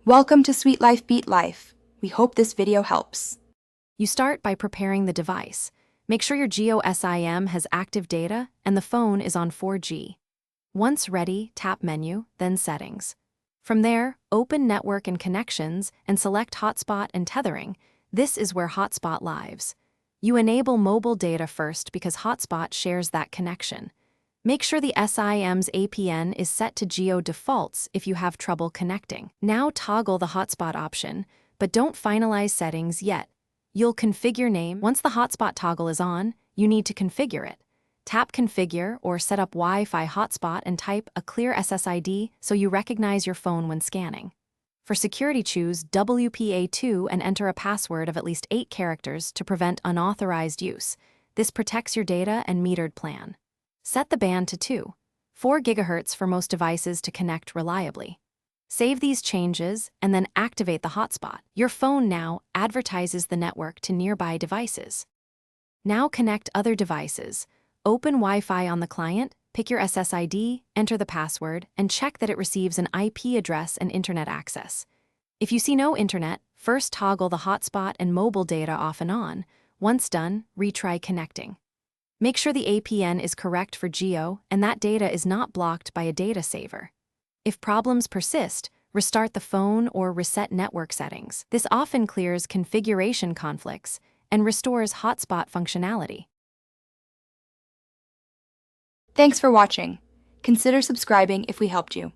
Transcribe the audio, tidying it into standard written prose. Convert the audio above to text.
Welcome to Sweet Life Beat Life. We hope this video helps. You start by preparing the device. Make sure your Geo SIM has active data and the phone is on 4G. Once ready, tap Menu, then Settings. From there, open Network and Connections and select Hotspot and Tethering. This is where Hotspot lives. You enable mobile data first because Hotspot shares that connection. Make sure the SIM's APN is set to Geo defaults if you have trouble connecting. Now toggle the hotspot option, but don't finalize settings yet. You'll configure name. Once the hotspot toggle is on, you need to configure it. Tap Configure or Set up Wi-Fi hotspot and type a clear SSID so you recognize your phone when scanning. For security, choose WPA2 and enter a password of at least 8 characters to prevent unauthorized use. This protects your data and metered plan. Set the band to 4 GHz for most devices to connect reliably. Save these changes and then activate the hotspot. Your phone now advertises the network to nearby devices. Now connect other devices. Open Wi-Fi on the client, pick your SSID, enter the password, and check that it receives an IP address and internet access. If you see no internet, first toggle the hotspot and mobile data off and on. Once done, retry connecting. Make sure the APN is correct for Geo and that data is not blocked by a data saver. If problems persist, restart the phone or reset network settings. This often clears configuration conflicts and restores hotspot functionality. Thanks for watching. Consider subscribing if we helped you.